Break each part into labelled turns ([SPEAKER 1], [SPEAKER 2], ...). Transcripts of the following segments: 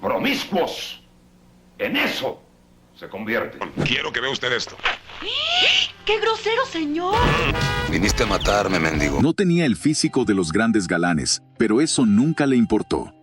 [SPEAKER 1] promiscuos. En eso se convierte.
[SPEAKER 2] Quiero que vea usted esto.
[SPEAKER 3] ¡Qué grosero, señor!
[SPEAKER 4] Viniste a matarme, mendigo.
[SPEAKER 5] No tenía el físico de los grandes galanes, pero eso nunca le importó.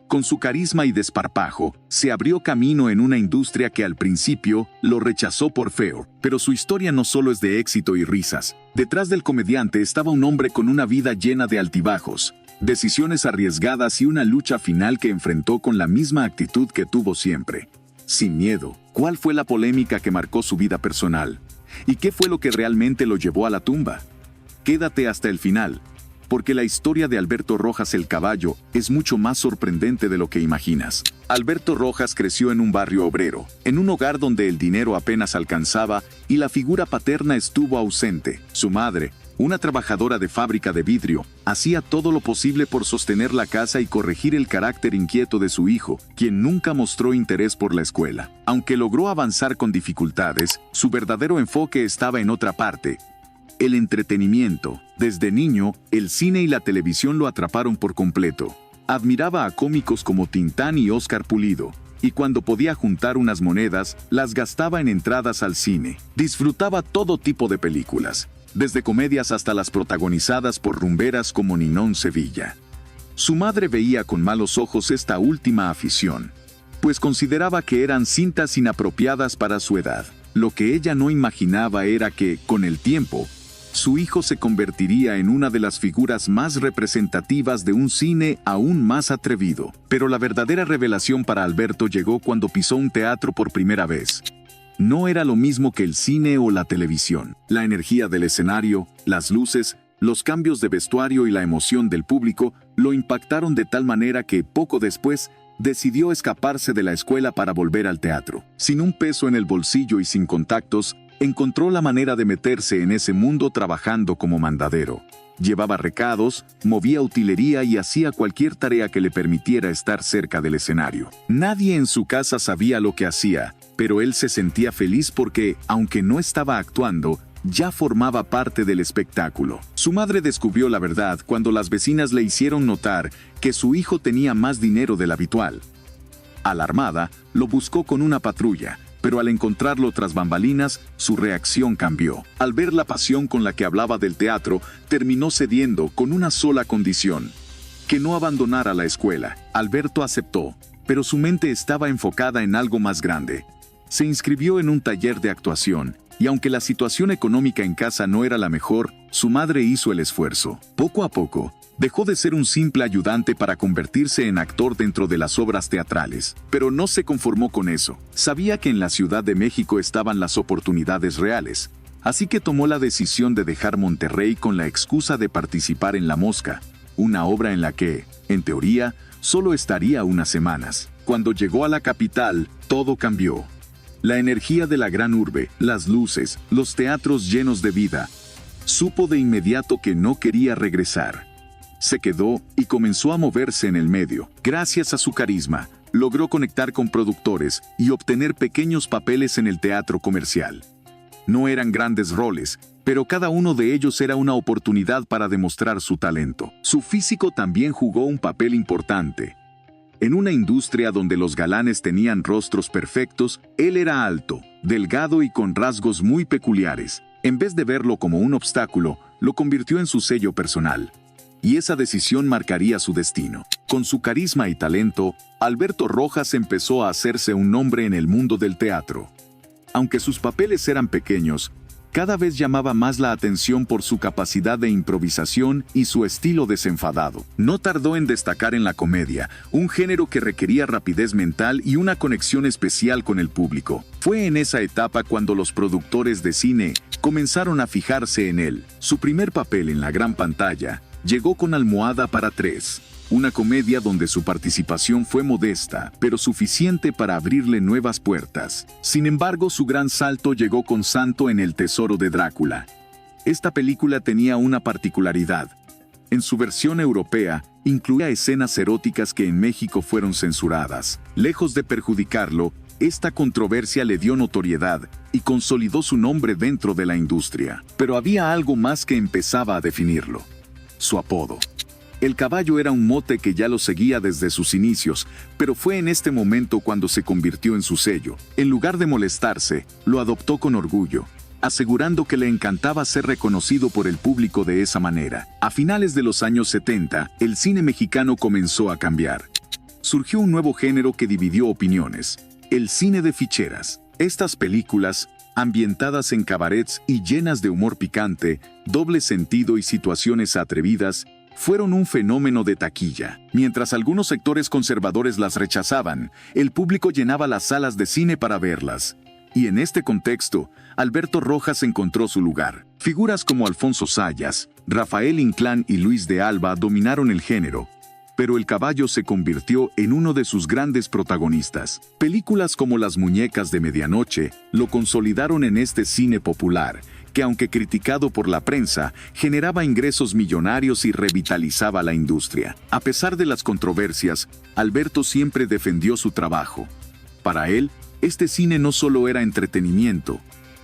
[SPEAKER 5] Con su carisma y desparpajo, se abrió camino en una industria que al principio lo rechazó por feo. Pero su historia no solo es de éxito y risas. Detrás del comediante estaba un hombre con una vida llena de altibajos, decisiones arriesgadas y una lucha final que enfrentó con la misma actitud que tuvo siempre. Sin miedo. ¿Cuál fue la polémica que marcó su vida personal? ¿Y qué fue lo que realmente lo llevó a la tumba? Quédate hasta el final, porque la historia de Alberto Rojas el Caballo es mucho más sorprendente de lo que imaginas. Alberto Rojas creció en un barrio obrero, en un hogar donde el dinero apenas alcanzaba y la figura paterna estuvo ausente. Su madre, una trabajadora de fábrica de vidrio, hacía todo lo posible por sostener la casa y corregir el carácter inquieto de su hijo, quien nunca mostró interés por la escuela. Aunque logró avanzar con dificultades, su verdadero enfoque estaba en otra parte: el entretenimiento. Desde niño, el cine y la televisión lo atraparon por completo. Admiraba a cómicos como Tintán y Óscar Pulido, y cuando podía juntar unas monedas, las gastaba en entradas al cine. Disfrutaba todo tipo de películas, desde comedias hasta las protagonizadas por rumberas como Ninón Sevilla. Su madre veía con malos ojos esta última afición, pues consideraba que eran cintas inapropiadas para su edad. Lo que ella no imaginaba era que, con el tiempo, su hijo se convertiría en una de las figuras más representativas de un cine aún más atrevido. Pero la verdadera revelación para Alberto llegó cuando pisó un teatro por primera vez. No era lo mismo que el cine o la televisión. La energía del escenario, las luces, los cambios de vestuario y la emoción del público lo impactaron de tal manera que, poco después, decidió escaparse de la escuela para volver al teatro. Sin un peso en el bolsillo y sin contactos, encontró la manera de meterse en ese mundo trabajando como mandadero. Llevaba recados, movía utilería y hacía cualquier tarea que le permitiera estar cerca del escenario. Nadie en su casa sabía lo que hacía, pero él se sentía feliz porque, aunque no estaba actuando, ya formaba parte del espectáculo. Su madre descubrió la verdad cuando las vecinas le hicieron notar que su hijo tenía más dinero del habitual. Alarmada, lo buscó con una patrulla, pero al encontrarlo tras bambalinas, su reacción cambió. Al ver la pasión con la que hablaba del teatro, terminó cediendo con una sola condición: que no abandonara la escuela. Alberto aceptó, pero su mente estaba enfocada en algo más grande. Se inscribió en un taller de actuación, y aunque la situación económica en casa no era la mejor, su madre hizo el esfuerzo. Poco a poco, dejó de ser un simple ayudante para convertirse en actor dentro de las obras teatrales. Pero no se conformó con eso. Sabía que en la Ciudad de México estaban las oportunidades reales, así que tomó la decisión de dejar Monterrey con la excusa de participar en La Mosca, una obra en la que, en teoría, solo estaría unas semanas. Cuando llegó a la capital, todo cambió. La energía de la gran urbe, las luces, los teatros llenos de vida. Supo de inmediato que no quería regresar. Se quedó y comenzó a moverse en el medio. Gracias a su carisma, logró conectar con productores y obtener pequeños papeles en el teatro comercial. No eran grandes roles, pero cada uno de ellos era una oportunidad para demostrar su talento. Su físico también jugó un papel importante. En una industria donde los galanes tenían rostros perfectos, él era alto, delgado y con rasgos muy peculiares. En vez de verlo como un obstáculo, lo convirtió en su sello personal. Y esa decisión marcaría su destino. Con su carisma y talento, Alberto Rojas empezó a hacerse un nombre en el mundo del teatro. Aunque sus papeles eran pequeños, cada vez llamaba más la atención por su capacidad de improvisación y su estilo desenfadado. No tardó en destacar en la comedia, un género que requería rapidez mental y una conexión especial con el público. Fue en esa etapa cuando los productores de cine comenzaron a fijarse en él. Su primer papel en la gran pantalla llegó con Almohada para tres, una comedia donde su participación fue modesta, pero suficiente para abrirle nuevas puertas. Sin embargo, su gran salto llegó con Santo en El Tesoro de Drácula. Esta película tenía una particularidad. En su versión europea, incluía escenas eróticas que en México fueron censuradas. Lejos de perjudicarlo, esta controversia le dio notoriedad y consolidó su nombre dentro de la industria. Pero había algo más que empezaba a definirlo: su apodo. El caballo era un mote que ya lo seguía desde sus inicios, pero fue en este momento cuando se convirtió en su sello. En lugar de molestarse, lo adoptó con orgullo, asegurando que le encantaba ser reconocido por el público de esa manera. A finales de los años 70, el cine mexicano comenzó a cambiar. Surgió un nuevo género que dividió opiniones: el cine de ficheras. Estas películas, ambientadas en cabarets y llenas de humor picante, doble sentido y situaciones atrevidas, fueron un fenómeno de taquilla. Mientras algunos sectores conservadores las rechazaban, el público llenaba las salas de cine para verlas. Y en este contexto, Alberto Rojas encontró su lugar. Figuras como Alfonso Sayas, Rafael Inclán y Luis de Alba dominaron el género, pero el caballo se convirtió en uno de sus grandes protagonistas. Películas como Las muñecas de medianoche lo consolidaron en este cine popular, que aunque criticado por la prensa, generaba ingresos millonarios y revitalizaba la industria. A pesar de las controversias, Alberto siempre defendió su trabajo. Para él, este cine no solo era entretenimiento,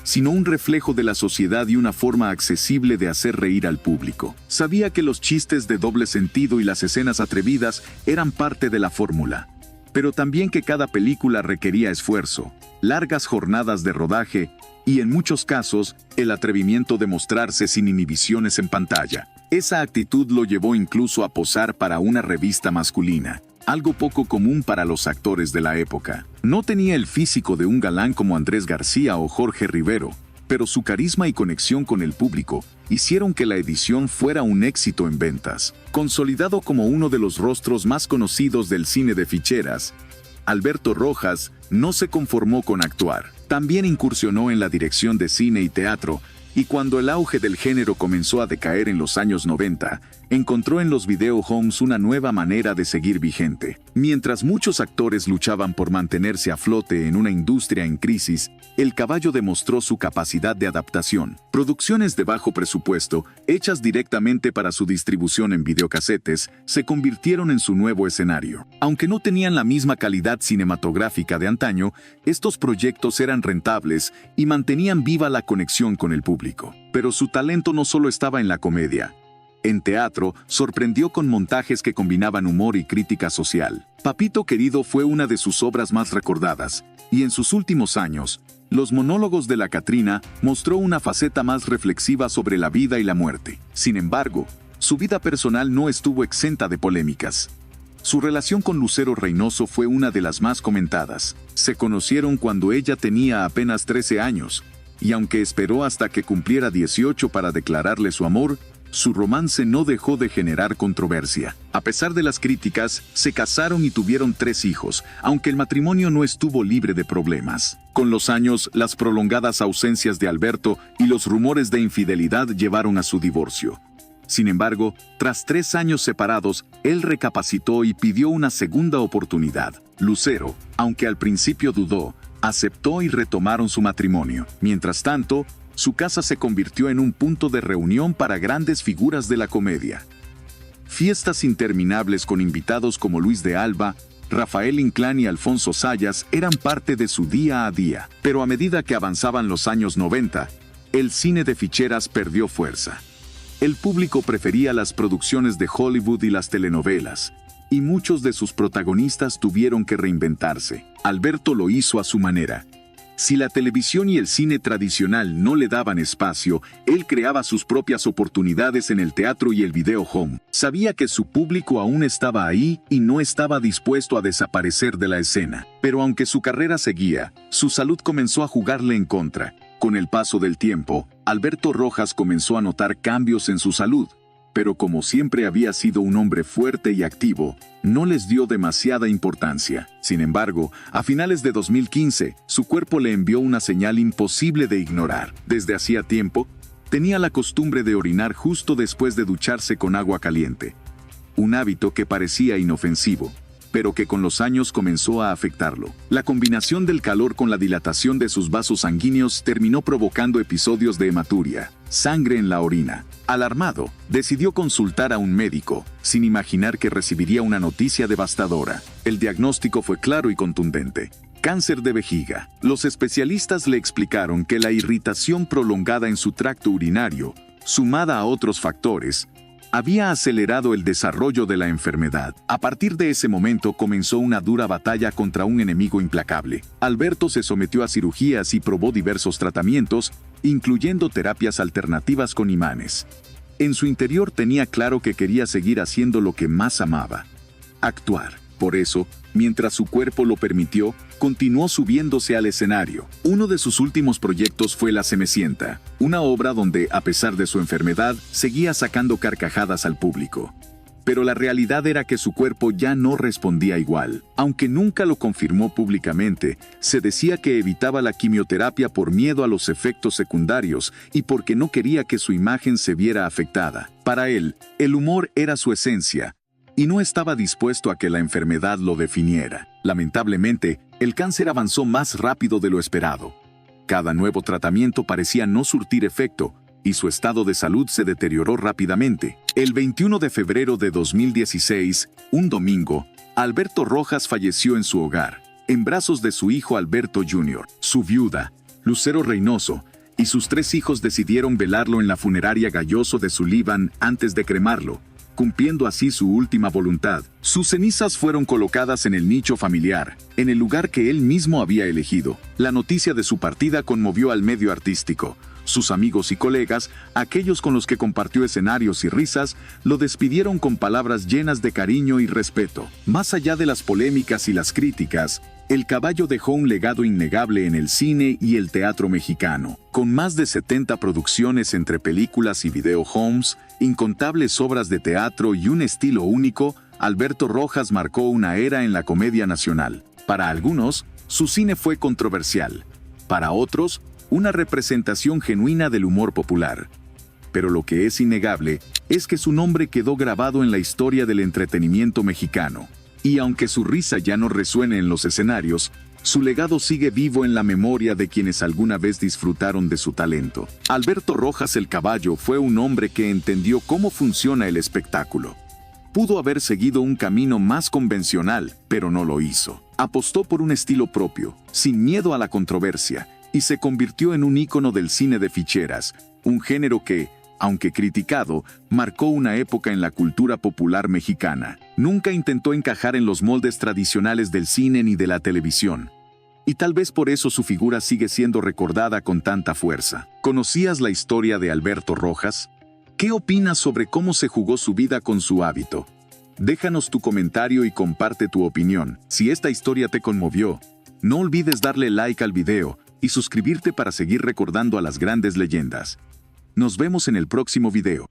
[SPEAKER 5] sino un reflejo de la sociedad y una forma accesible de hacer reír al público. Sabía que los chistes de doble sentido y las escenas atrevidas eran parte de la fórmula, pero también que cada película requería esfuerzo, largas jornadas de rodaje y, en muchos casos, el atrevimiento de mostrarse sin inhibiciones en pantalla. Esa actitud lo llevó incluso a posar para una revista masculina, algo poco común para los actores de la época. No tenía el físico de un galán como Andrés García o Jorge Rivero, pero su carisma y conexión con el público hicieron que la edición fuera un éxito en ventas. Consolidado como uno de los rostros más conocidos del cine de ficheras, Alberto Rojas no se conformó con actuar. También incursionó en la dirección de cine y teatro, y cuando el auge del género comenzó a decaer en los años 90, encontró en los video homes una nueva manera de seguir vigente. Mientras muchos actores luchaban por mantenerse a flote en una industria en crisis, el caballo demostró su capacidad de adaptación. Producciones de bajo presupuesto, hechas directamente para su distribución en videocasetes, se convirtieron en su nuevo escenario. Aunque no tenían la misma calidad cinematográfica de antaño, estos proyectos eran rentables y mantenían viva la conexión con el público. Pero su talento no solo estaba en la comedia. En teatro, sorprendió con montajes que combinaban humor y crítica social. Papito Querido fue una de sus obras más recordadas, y en sus últimos años, Los monólogos de la Catrina mostró una faceta más reflexiva sobre la vida y la muerte. Sin embargo, su vida personal no estuvo exenta de polémicas. Su relación con Lucero Reynoso fue una de las más comentadas. Se conocieron cuando ella tenía apenas 13 años, y aunque esperó hasta que cumpliera 18 para declararle su amor, su romance no dejó de generar controversia. A pesar de las críticas, se casaron y tuvieron 3 hijos, aunque el matrimonio no estuvo libre de problemas. Con los años, las prolongadas ausencias de Alberto y los rumores de infidelidad llevaron a su divorcio. Sin embargo, tras 3 años separados, él recapacitó y pidió una segunda oportunidad. Lucero, aunque al principio dudó, aceptó y retomaron su matrimonio. Mientras tanto, su casa se convirtió en un punto de reunión para grandes figuras de la comedia. Fiestas interminables con invitados como Luis de Alba, Rafael Inclán y Alfonso Sayas eran parte de su día a día. Pero a medida que avanzaban los años 90, el cine de ficheras perdió fuerza. El público prefería las producciones de Hollywood y las telenovelas, y muchos de sus protagonistas tuvieron que reinventarse. Alberto lo hizo a su manera. Si la televisión y el cine tradicional no le daban espacio, él creaba sus propias oportunidades en el teatro y el video home. Sabía que su público aún estaba ahí y no estaba dispuesto a desaparecer de la escena. Pero aunque su carrera seguía, su salud comenzó a jugarle en contra. Con el paso del tiempo, Alberto Rojas comenzó a notar cambios en su salud, pero como siempre había sido un hombre fuerte y activo, no les dio demasiada importancia. Sin embargo, a finales de 2015, su cuerpo le envió una señal imposible de ignorar. Desde hacía tiempo, tenía la costumbre de orinar justo después de ducharse con agua caliente. Un hábito que parecía inofensivo, pero que con los años comenzó a afectarlo. La combinación del calor con la dilatación de sus vasos sanguíneos terminó provocando episodios de hematuria, sangre en la orina. Alarmado, decidió consultar a un médico, sin imaginar que recibiría una noticia devastadora. El diagnóstico fue claro y contundente: cáncer de vejiga. Los especialistas le explicaron que la irritación prolongada en su tracto urinario, sumada a otros factores, había acelerado el desarrollo de la enfermedad. A partir de ese momento comenzó una dura batalla contra un enemigo implacable. Alberto se sometió a cirugías y probó diversos tratamientos, incluyendo terapias alternativas con imanes. En su interior tenía claro que quería seguir haciendo lo que más amaba: actuar. Por eso, mientras su cuerpo lo permitió, continuó subiéndose al escenario. Uno de sus últimos proyectos fue La Cenicienta, una obra donde, a pesar de su enfermedad, seguía sacando carcajadas al público. Pero la realidad era que su cuerpo ya no respondía igual. Aunque nunca lo confirmó públicamente, se decía que evitaba la quimioterapia por miedo a los efectos secundarios y porque no quería que su imagen se viera afectada. Para él, el humor era su esencia, y no estaba dispuesto a que la enfermedad lo definiera. Lamentablemente, el cáncer avanzó más rápido de lo esperado. Cada nuevo tratamiento parecía no surtir efecto, y su estado de salud se deterioró rápidamente. El 21 de febrero de 2016, un domingo, Alberto Rojas falleció en su hogar, en brazos de su hijo Alberto Jr. Su viuda, Lucero Reynoso, y sus 3 hijos decidieron velarlo en la funeraria Galloso de Sullivan antes de cremarlo, cumpliendo así su última voluntad. Sus cenizas fueron colocadas en el nicho familiar, en el lugar que él mismo había elegido. La noticia de su partida conmovió al medio artístico. Sus amigos y colegas, aquellos con los que compartió escenarios y risas, lo despidieron con palabras llenas de cariño y respeto. Más allá de las polémicas y las críticas, el caballo dejó un legado innegable en el cine y el teatro mexicano. Con más de 70 producciones entre películas y videohomes, incontables obras de teatro y un estilo único, Alberto Rojas marcó una era en la comedia nacional. Para algunos, su cine fue controversial. Para otros, una representación genuina del humor popular. Pero lo que es innegable es que su nombre quedó grabado en la historia del entretenimiento mexicano. Y aunque su risa ya no resuene en los escenarios, su legado sigue vivo en la memoria de quienes alguna vez disfrutaron de su talento. Alberto Rojas el Caballo fue un hombre que entendió cómo funciona el espectáculo. Pudo haber seguido un camino más convencional, pero no lo hizo. Apostó por un estilo propio, sin miedo a la controversia, y se convirtió en un ícono del cine de ficheras, un género que, aunque criticado, marcó una época en la cultura popular mexicana. Nunca intentó encajar en los moldes tradicionales del cine ni de la televisión. Y tal vez por eso su figura sigue siendo recordada con tanta fuerza. ¿Conocías la historia de Alberto Rojas? ¿Qué opinas sobre cómo se jugó su vida con su hábito? Déjanos tu comentario y comparte tu opinión. Si esta historia te conmovió, no olvides darle like al video y suscribirte para seguir recordando a las grandes leyendas. Nos vemos en el próximo video.